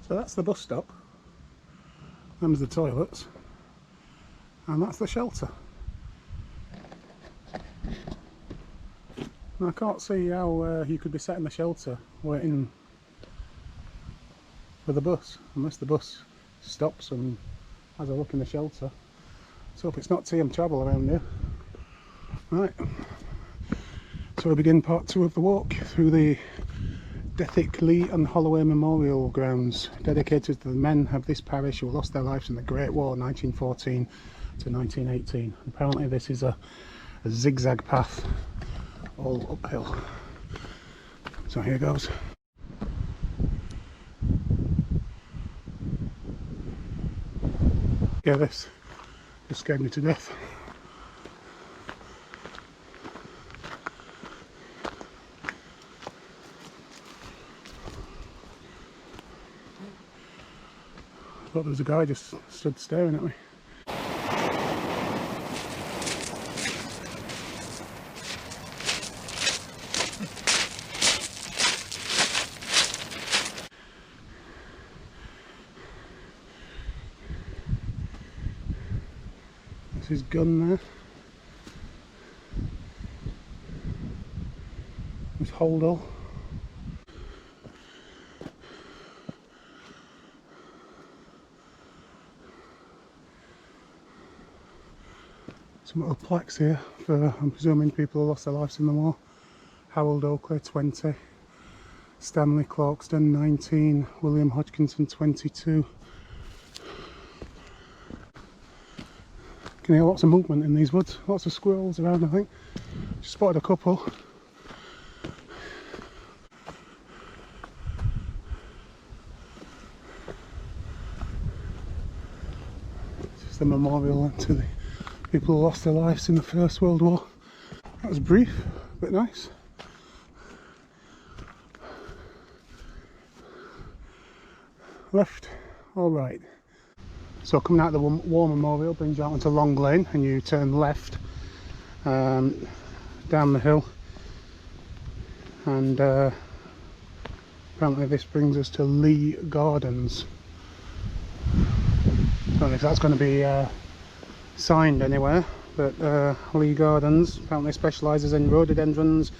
So that's the bus stop, them's the toilets, and that's the shelter. And I can't see how you could be sat in the shelter waiting for the bus, unless the bus stops and has a look in the shelter. Let's hope it's not TM travel around here. Right, so we begin part 2 of the walk through the Dethick, Lea and Holloway memorial grounds, dedicated to the men of this parish who lost their lives in the Great War 1914 to 1918. Apparently this is a zigzag path, all uphill. So here goes. Yeah, this scared me to death. I thought there was a guy just stood staring at me. That's his gun there. His holdall. Some little plaques here for, I'm presuming, people who lost their lives in the war. Harold Oakley, 20. Stanley Clarkston, 19. William Hodgkinson, 22. Can hear lots of movement in these woods. Lots of squirrels around, I think. Just spotted a couple. This is the memorial to the people who lost their lives in the First World War. That was brief, but nice. Left or right? So coming out of the War Memorial brings you out onto Long Lane, and you turn left down the hill, and apparently this brings us to Lea Gardens. I don't know if that's going to be signed anywhere, but Lea Gardens apparently specialises in rhododendrons,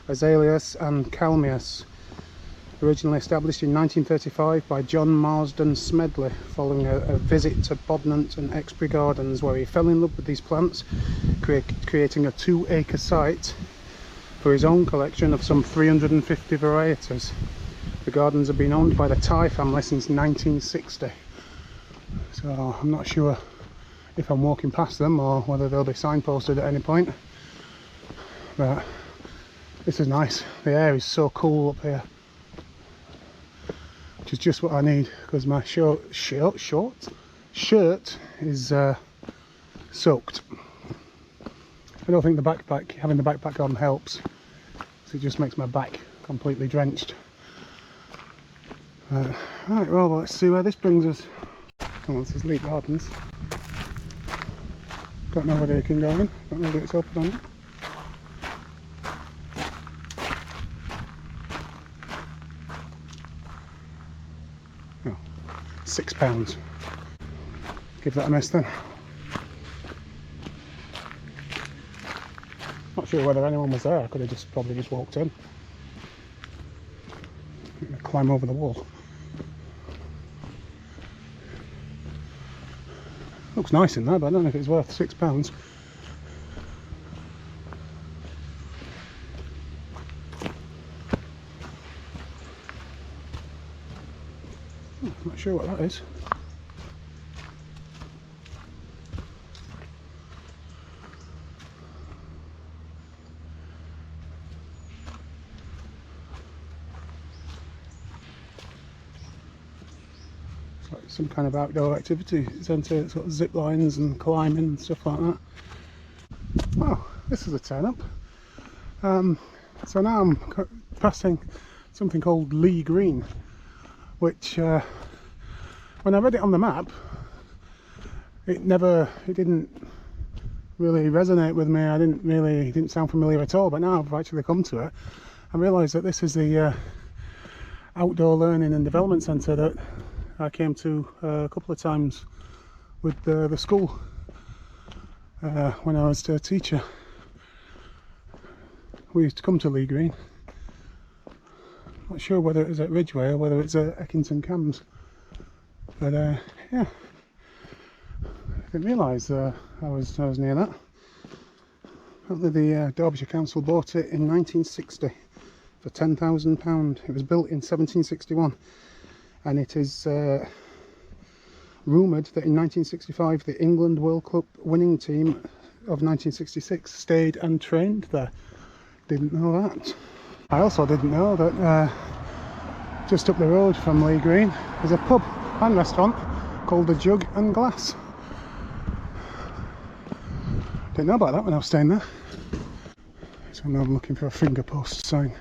azaleas and calmeus. Originally established in 1935 by John Marsden Smedley following a visit to Bodnant and Exbury Gardens, where he fell in love with these plants, creating a 2-acre site for his own collection of some 350 varieties. The gardens have been owned by the Thai family since 1960, so I'm not sure if I'm walking past them or whether they'll be signposted at any point, but this is nice. The air is so cool up here, which is just what I need, because my shirt is soaked. I don't think having the backpack on helps, so it just makes my back completely drenched. Right, well, let's see where this brings us. Oh, this is Lea Gardens. Don't know whether you can go in, don't know whether it's open or not. Oh, £6. Give that a miss then. Not sure whether anyone was there. I could have probably just walked in. I'm gonna climb over the wall. Looks nice in there, but I don't know if it's worth £6. I'm not sure what that is. It's like some kind of outdoor activity centre, sort of zip lines and climbing and stuff like that. Oh, this is a turn up. So now I'm passing something called Lea Green, which when I read it on the map, it didn't really resonate with me. It didn't sound familiar at all, but now I've actually come to it and realised that this is the outdoor learning and development centre that I came to a couple of times with the school when I was a teacher. We used to come to Lea Green. Not sure whether it was at Ridgeway or whether it's at Eckington Cams, but yeah, I didn't realise I was near that. Apparently the Derbyshire Council bought it in 1960 for £10,000. It was built in 1761, and it is rumoured that in 1965 the England World Cup winning team of 1966 stayed and trained there. Didn't know that. I also didn't know that just up the road from Lea Green there's a pub and restaurant called the Jug and Glass. Didn't know about that when I was staying there. So now I'm looking for a finger post sign.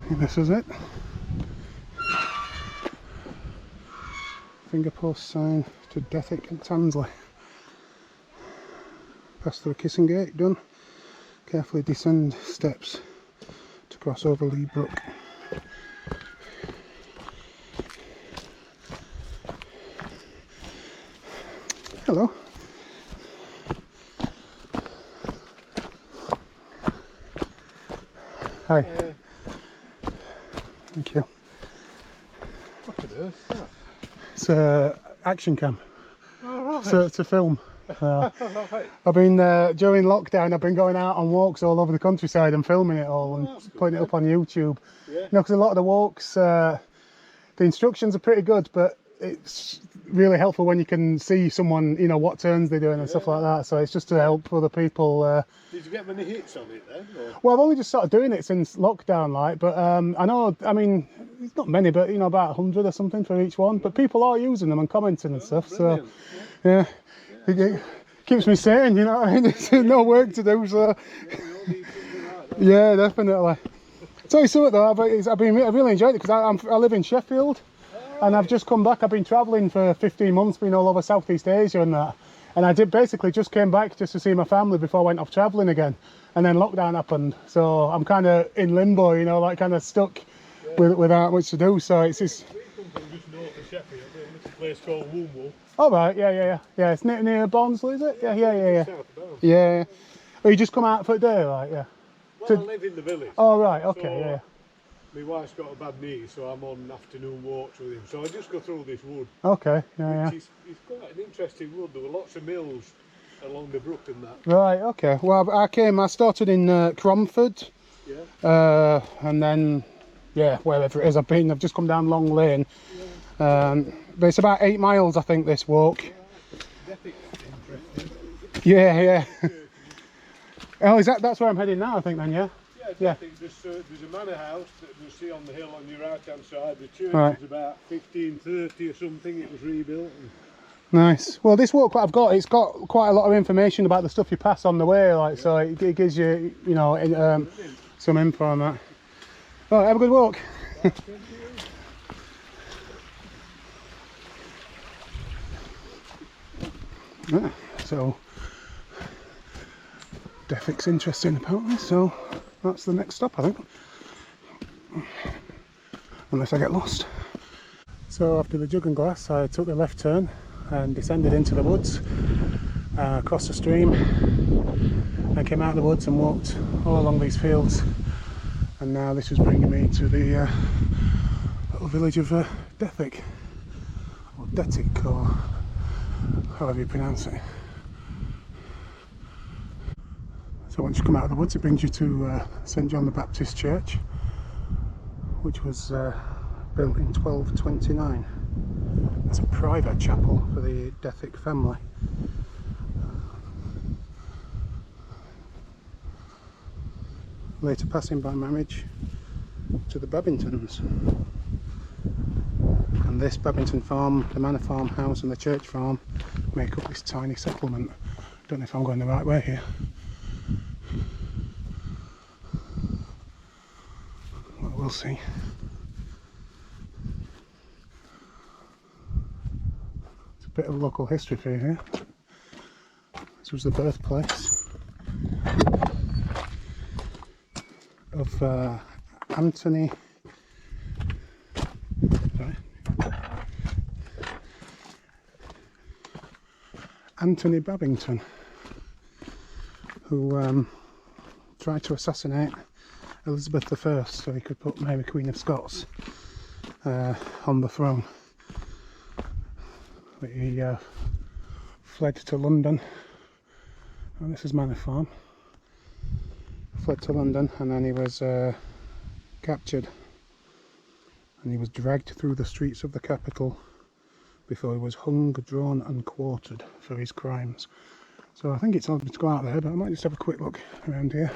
And this is it. Finger post sign to Dethick and Tansley. Pass through Kissing Gate, done. Carefully descend steps to cross over Lee Brook. Hello. Hi. Thank you. What on earth is that? It's an action cam. Oh, right. So it's a film. Right. I've been during lockdown. I've been going out on walks all over the countryside and filming it all and putting it up on YouTube. Yeah. You know, because a lot of the walks, the instructions are pretty good, but it's really helpful when you can see someone, you know, what turns they're doing and stuff like that. So it's just to help other people. Did you get many hits on it then? Or? Well, I've only just started doing it since lockdown, like, but I know, I mean, it's not many, but you know, about 100 or something for each one. But people are using them and commenting and stuff. Brilliant. So yeah. It keeps me sane, you know what I mean? There's no work to do, so yeah, definitely. Tell you something though, I really enjoyed it because I live in Sheffield, and I've just come back. I've been travelling for 15 months, been all over Southeast Asia and that, and I basically just came back just to see my family before I went off travelling again, and then lockdown happened, so I'm kind of in limbo, you know, like kind of stuck without much to do. So it's just. We come from just north of Sheffield, a little place called Woolwell. Oh right, yeah. It's near Barnsley, is it? Yeah. South of Barnsley. Yeah. Oh, you just come out for a day, like, yeah. Well, I live in the village. Oh right, okay, So, yeah. My wife's got a bad knee, so I'm on afternoon walks with him. So I just go through this wood. Okay, yeah. It's quite an interesting wood. There were lots of mills along the brook and that. Right, okay. Well, I started in Cromford. Yeah. And then, yeah, wherever it is I've been, I've just come down Long Lane. But it's about 8 miles, I think, this walk. Interesting. Yeah. Oh, that's where I'm heading now, I think, then, yeah? Yeah. There's a manor house that you'll see on the hill on your right hand side. The church was about 1530 or something. It was rebuilt. Nice. Well, this walk I've got, it's got quite a lot of information about the stuff you pass on the way, like, so it gives you, you know, some info on that. Right, have a good walk. So Dethick's interesting apparently, so that's the next stop, I think, unless I get lost. So after the Jug and Glass I took the left turn and descended into the woods, across the stream, and came out of the woods and walked all along these fields, and now this was bringing me to the little village of Dethick, or Dethick, or however you pronounce it. So once you come out of the woods, it brings you to St John the Baptist Church, which was built in 1229 as a private chapel for the Dethick family. Later passing by marriage to the Babingtons. And this Babington farm, the manor farmhouse and the church farm make up this tiny settlement. Don't know if I'm going the right way here. Well, we'll see. It's a bit of local history for you here. This was the birthplace of Anthony Anthony Babington, who tried to assassinate Elizabeth I so he could put Mary Queen of Scots on the throne. But he fled to London, and this is Manor Farm. Fled to London, and then he was captured, and he was dragged through the streets of the capital before he was hung, drawn and quartered for his crimes. So I think it's time to go out there, but I might just have a quick look around here.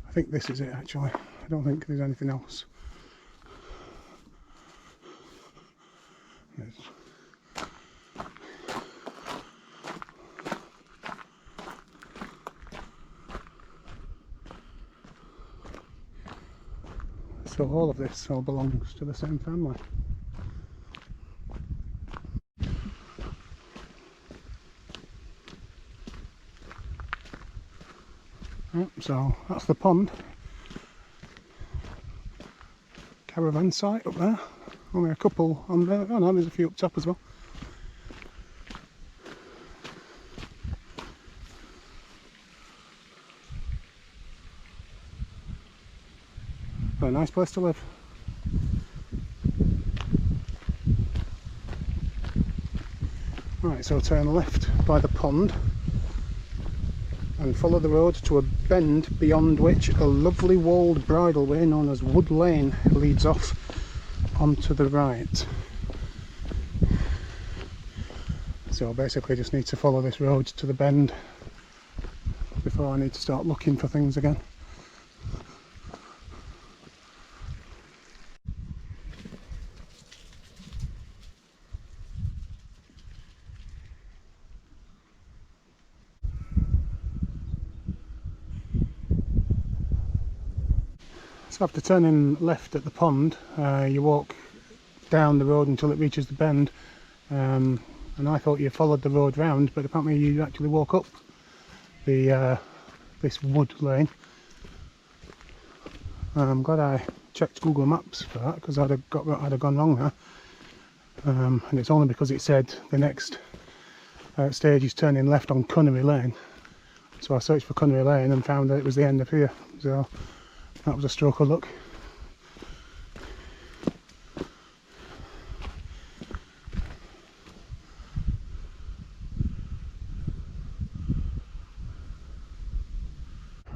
I think this is it actually. I don't think there's anything else. Yes. So all of this all belongs to the same family. Right, so that's the pond. Caravan site up there. Only a couple on there. Oh no, there's a few up top as well. A nice place to live. Right, so turn left by the pond and follow the road to a bend beyond which a lovely walled bridleway known as Wood Lane leads off onto the right. So basically just need to follow this road to the bend before I need to start looking for things again. So after turning left at the pond, you walk down the road until it reaches the bend, and I thought you followed the road round, but apparently you actually walk up the this wood lane. I'm glad I checked Google Maps for that, because I'd have gone wrong there, and it's only because it said the next stage is turning left on Cunnery Lane. So I searched for Cunnery Lane and found that it was the end of here. So that was a stroke of luck.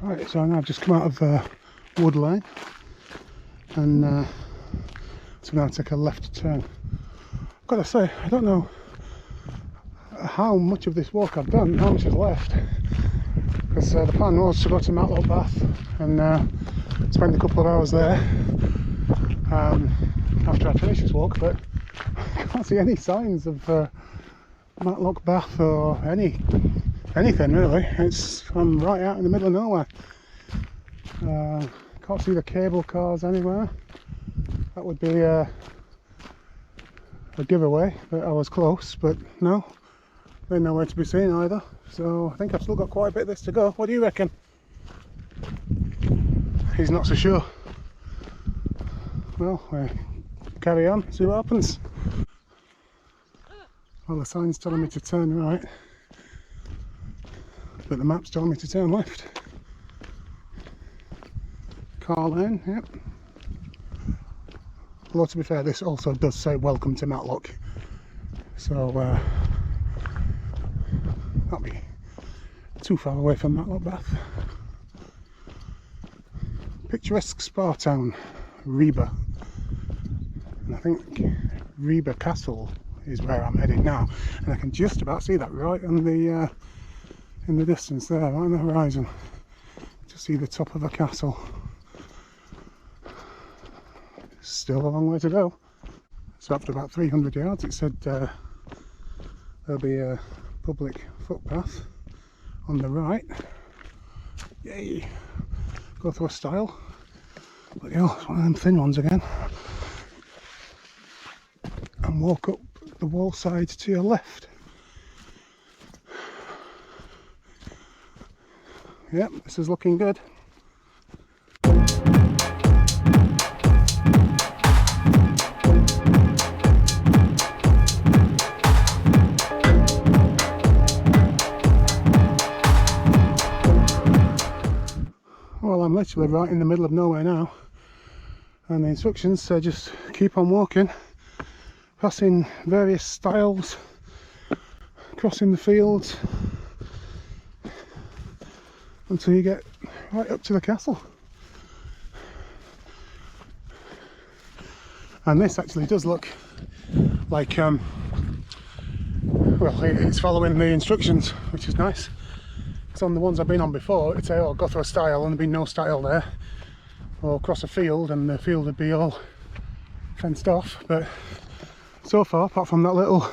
Right, so now I've just come out of Wood Lane, and so now I take a left turn. I've got to say, I don't know how much of this walk I've done, how much is left, because the plan was to go to Matlock Bath and spend a couple of hours there after I finish this walk, but I can't see any signs of Matlock Bath or anything really. I'm right out in the middle of nowhere. Can't see the cable cars anywhere. That would be a giveaway, but I was close, but no, they're nowhere to be seen either. So I think I've still got quite a bit of this to go. What do you reckon? He's not so sure. Well, carry on, see what happens. Well, the sign's telling me to turn right, but the map's telling me to turn left. Car lane, yep. Although to be fair, this also does say welcome to Matlock, so not be too far away from Matlock Bath. Picturesque spa town, Reba, and I think Reba Castle is where I'm heading now, and I can just about see that right on the in the distance there, right on the horizon. Just see the top of a castle. Still a long way to go. So after about 300 yards it said there'll be a public footpath on the right. Yay! Go through a stile. But yeah, it's one of them thin ones again. And walk up the wall side to your left. Yep, this is looking good. Well, I'm literally right in the middle of nowhere now, and the instructions say just keep on walking, passing various stiles, crossing the fields until you get right up to the castle. And this actually does look like, well, it's following the instructions, which is nice. Because on the ones I've been on before, it'd say, oh, go through a stile, and there'd be no stile there. Or cross a field, and the field would be all fenced off. But so far, apart from that little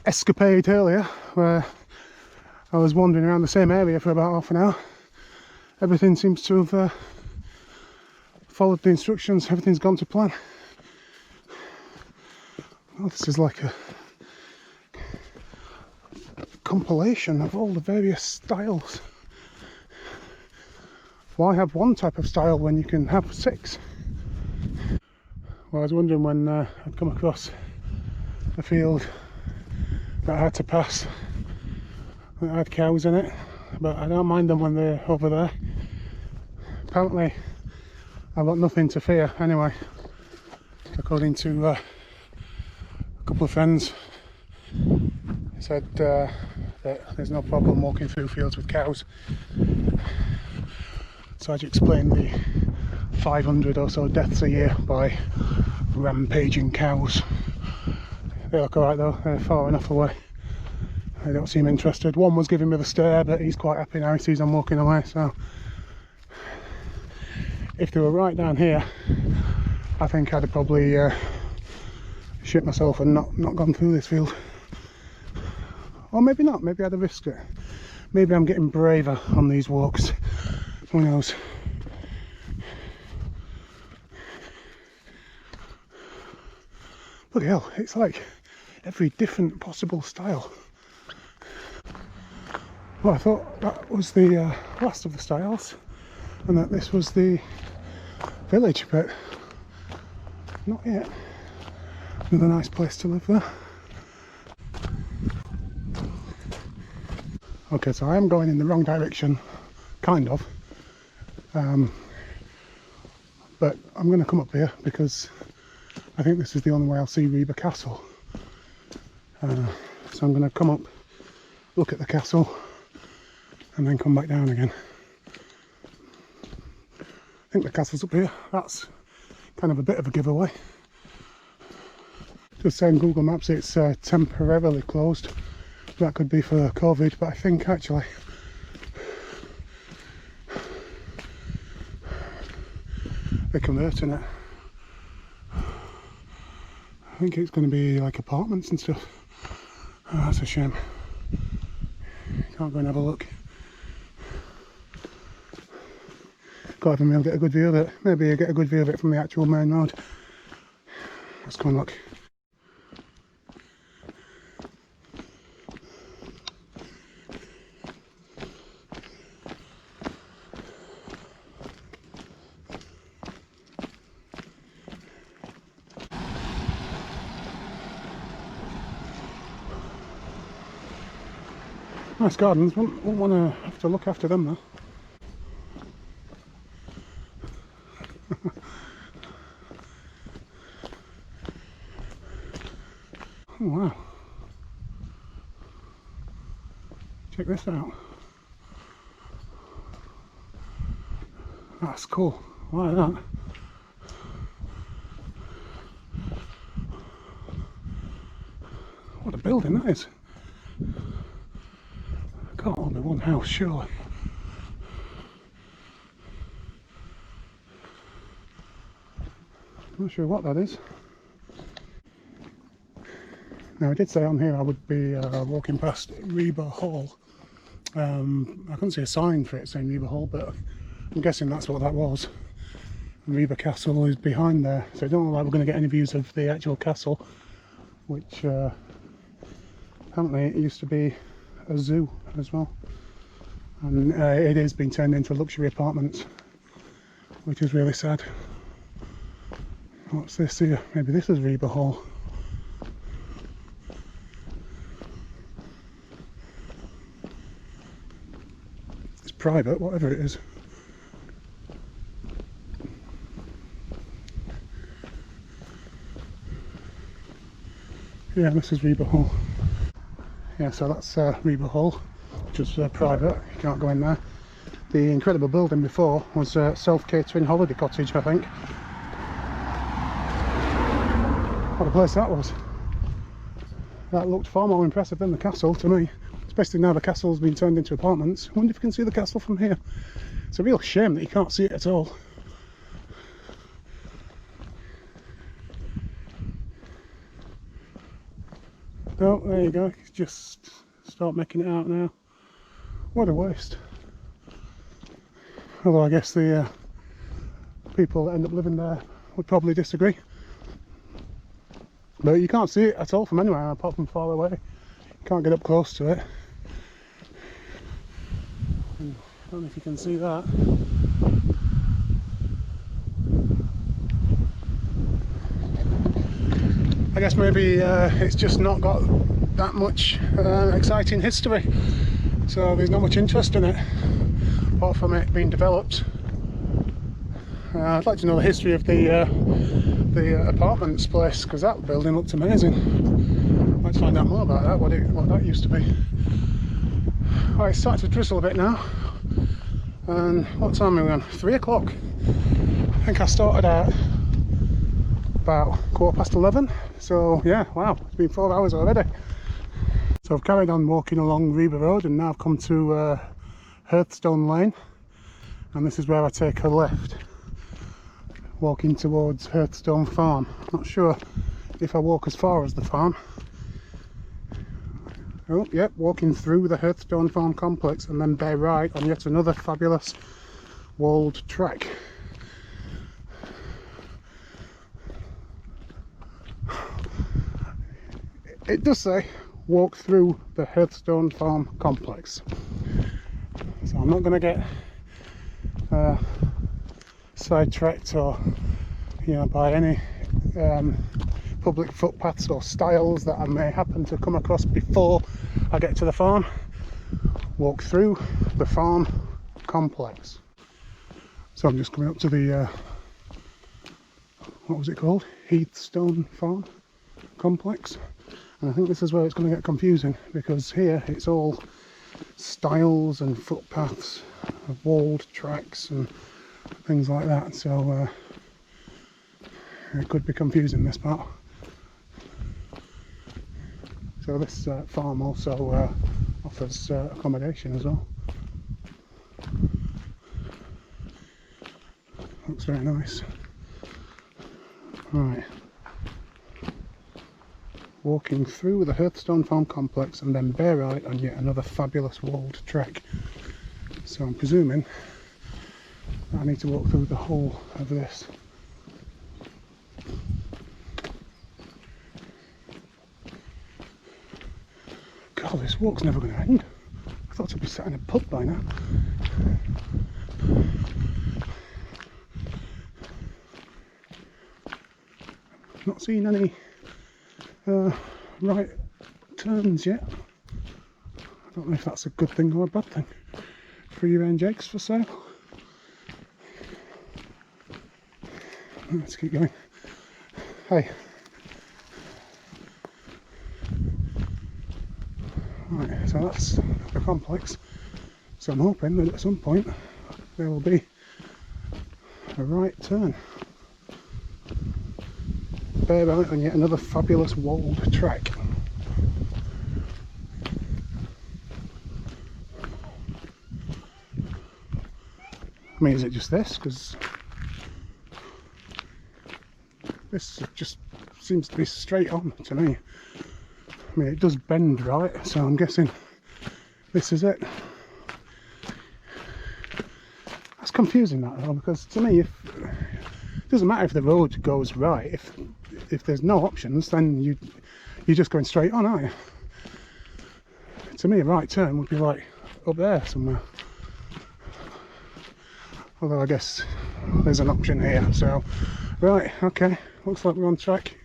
escapade earlier, where I was wandering around the same area for about half an hour, everything seems to have followed the instructions. Everything's gone to plan. Oh, this is like a compilation of all the various styles. Why have one type of style when you can have 6? Well, I was wondering when I'd come across a field that I had to pass that had cows in it, but I don't mind them when they're over there. Apparently I've got nothing to fear anyway, according to a couple of friends. They said that there's no problem walking through fields with cows. So as you explained, the 500 or so deaths a year by rampaging cows. They look alright though, they're far enough away. They don't seem interested. One was giving me the stare, but he's quite happy now, he sees I'm walking away. So if they were right down here, I think I'd have probably shit myself and not gone through this field. Or maybe not, maybe I'd have risked it. Maybe I'm getting braver on these walks. Who knows? Bloody hell, it's like every different possible style. Well, I thought that was the last of the styles and that this was the village, but not yet. Another nice place to live there. Okay, so I am going in the wrong direction, kind of. But I'm going to come up here because I think this is the only way I'll see Reba Castle. So I'm going to come up, look at the castle, and then come back down again. I think the castle's up here. That's kind of a bit of a giveaway. Just saying Google Maps it's temporarily closed. That could be for COVID, but I think actually they're converting it. I think it's going to be like apartments and stuff. Oh, that's a shame. Can't go and have a look. Can't even really get a good view of it. Maybe you get a good view of it from the actual main road. Let's go and look. Nice gardens, wouldn't want to have to look after them though. Oh wow. Check this out. That's cool. I like that. What a building that is. Can't all be one house, surely. Not sure what that is. Now I did say on here I would be walking past Reba Hall. I couldn't see a sign for it saying Reba Hall, but I'm guessing that's what that was. Reba Castle is behind there, so I don't look like we're going to get any views of the actual castle, which apparently it used to be a zoo as well, and it has been turned into luxury apartments, which is really sad. What's this here? Maybe this is Reba Hall. private, whatever it is. Yeah, this is Reba Hall. Yeah, so that's Reba Hall, which is private, you can't go in there. The incredible building before was self-catering holiday cottage, I think. What a place that was. That looked far more impressive than the castle to me, especially now the castle's been turned into apartments. I wonder if you can see the castle from here. It's a real shame that you can't see it at all. Oh, there you go, just start making it out now. What a waste. Although I guess the people that end up living there would probably disagree. But you can't see it at all from anywhere apart from far away. You can't get up close to it. And I don't know if you can see that. I guess maybe it's just not got that much exciting history, so there's not much interest in it apart from it being developed. I'd like to know the history of the apartments place, because that building looked amazing. Let's find out more about that, what that used to be. Right, it's starting to drizzle a bit now, and what time are we on? 3 o'clock. I think I started at about 11:15, so yeah, wow, it's been 4 hours already. So I've carried on walking along Reba Road, and now I've come to Hearthstone Lane, and this is where I take a left, walking towards Hearthstone Farm. Not sure if I walk as far as the farm. Oh, yep, walking through the Hearthstone Farm complex and then bear right on yet another fabulous walled track. It does say walk through the Hearthstone Farm complex, so I'm not going to get sidetracked or by any public footpaths or stiles that I may happen to come across before I get to the farm. Walk through the farm complex. So I'm just coming up to the what was it called? Hearthstone Farm complex. And I think this is where it's going to get confusing, because here it's all stiles and footpaths, walled tracks and things like that, so it could be confusing, this part. So this farm also offers accommodation as well. Looks very nice. Right. Walking through the Hearthstone Farm complex and then bear right on yet another fabulous walled track. So I'm presuming I need to walk through the whole of this. God, this walk's never going to end. I thought I'd be sat in a pub by now. Not seen any right turns yet. I don't know if that's a good thing or a bad thing. Free range eggs for sale. Let's keep going. Hey. Right, so that's the complex. So I'm hoping that at some point there will be a right turn. Bear right on yet another fabulous walled track. I mean, is it just this? Because this just seems to be straight on to me. I mean, it does bend right, so I'm guessing this is it. That's confusing, that though, because to me, it doesn't matter if the road goes right. If there's no options, then you're just going straight on, aren't you? To me, a right turn would be like up there somewhere. Although I guess there's an option here. So, right, okay, looks like we're on track.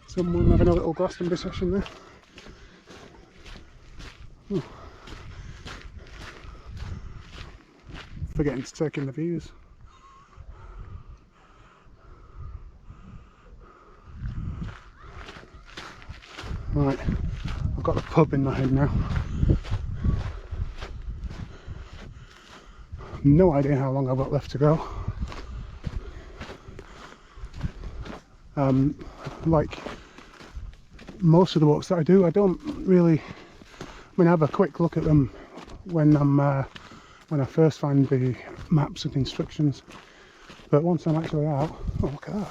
Someone having a little Glastonbury session there. Oh. Forgetting to take in the views. Right, I've got the pub in my head now. No idea how long I've got left to go. Like most of the walks that I do, I don't really, I have a quick look at them when when I first find the maps and instructions, but once I'm actually out, oh look at that.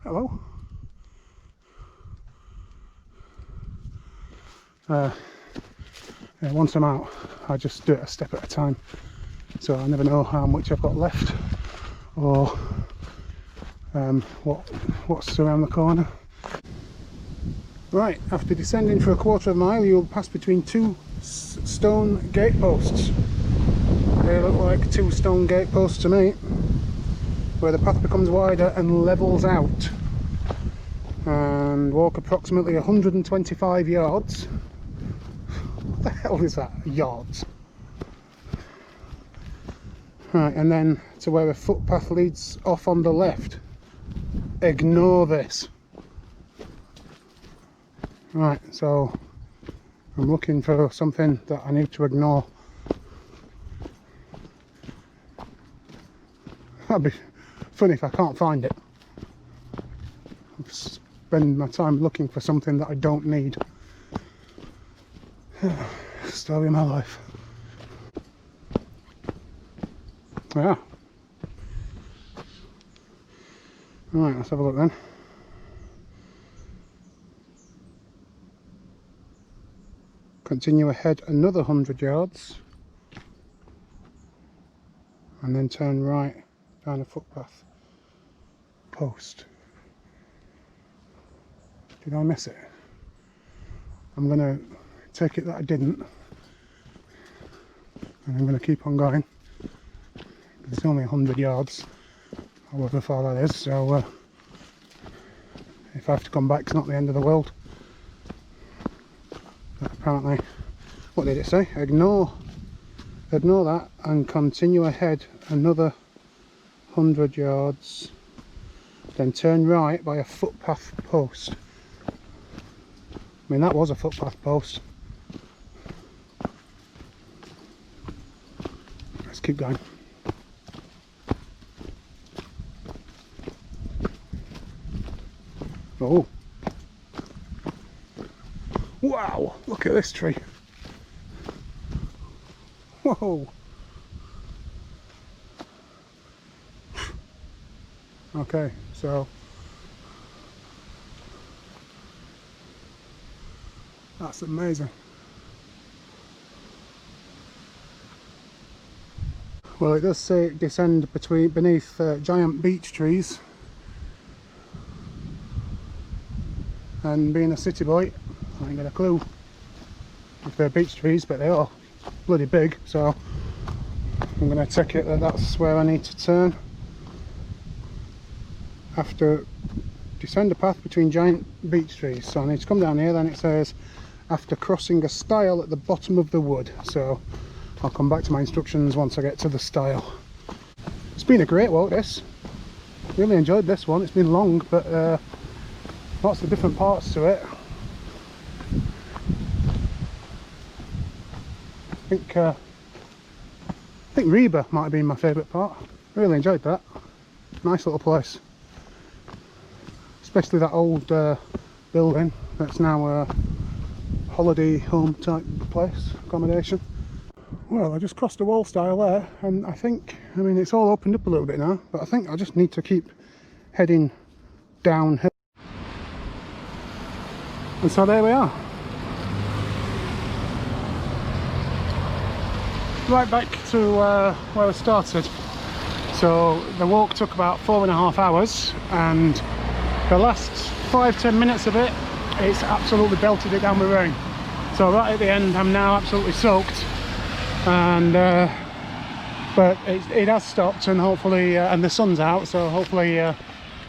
Hello. Yeah, once I'm out, I just do it a step at a time, so I never know how much I've got left or what's around the corner. Right, after descending for a quarter of a mile, you'll pass between two stone gateposts. They look like two stone gateposts to me, where the path becomes wider and levels out. And walk approximately 125 yards. What the hell is that? Yards. Right, and then to where a footpath leads off on the left. Ignore this. Right, so I'm looking for something that I need to ignore. That'd be funny if I can't find it. I'll spend my time looking for something that I don't need. Story of my life. Yeah. Right, let's have a look then. Continue ahead another 100 yards and then turn right down a footpath post. Did I miss it? I'm going to take it that I didn't, and I'm going to keep on going. It's only 100 yards, however far that is, so if I have to come back, it's not the end of the world. But apparently, what did it say? Ignore that and continue ahead another 100 yards, then turn right by a footpath post. I mean, that was a footpath post. Let's keep going. Oh. Wow, look at this tree. Whoa. Okay, so that's amazing. Well, it does say descend beneath giant beech trees, and being a city boy, I ain't got a clue if they're beech trees, but they are bloody big, so I'm going to take it that that's where I need to turn. After descend a path between giant beech trees, so I need to come down here. Then it says after crossing a stile at the bottom of the wood, so I'll come back to my instructions once I get to the stile. It's been a great walk, this. Really enjoyed this one. It's been long, but lots of different parts to it. I think Reba might have been my favourite part. Really enjoyed that. Nice little place. Especially that old building that's now a holiday home type place, accommodation. Well, I just crossed a wall stile there, and I mean it's all opened up a little bit now, but I think I just need to keep heading downhill. And so there we are. Right back to where I started. So the walk took about 4.5 hours, and the last 5-10 minutes of it, it's absolutely belted it down with rain. So right at the end, I'm now absolutely soaked, and but it has stopped, and hopefully, and the sun's out, so hopefully I'm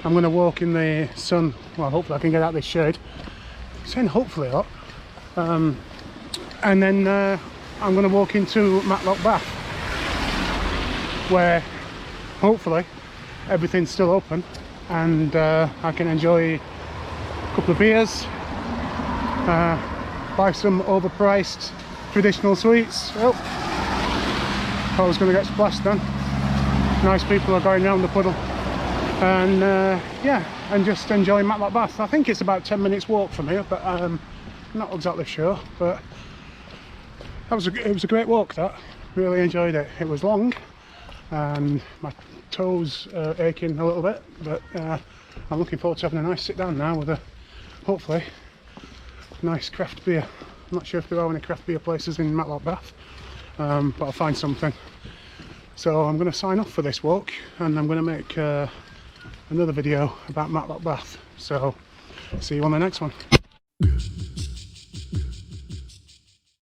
going to walk in the sun. Well, hopefully I can get out this shade. I'm saying hopefully a lot, and then I'm going to walk into Matlock Bath, where hopefully everything's still open and I can enjoy a couple of beers, buy some overpriced traditional sweets. Oh, I was going to get splashed then. Nice people are going round the puddle, and yeah, and just enjoy Matlock Bath. I think it's about 10 minutes walk from here, but I'm not exactly sure. But it was a great walk. That really enjoyed it. It was long and my toes are aching a little bit, but I'm looking forward to having a nice sit down now with a hopefully nice craft beer. I'm not sure if there are any craft beer places in Matlock Bath, but I'll find something. So I'm going to sign off for this walk, and I'm going to make another video about Matlock Bath. So see you on the next one.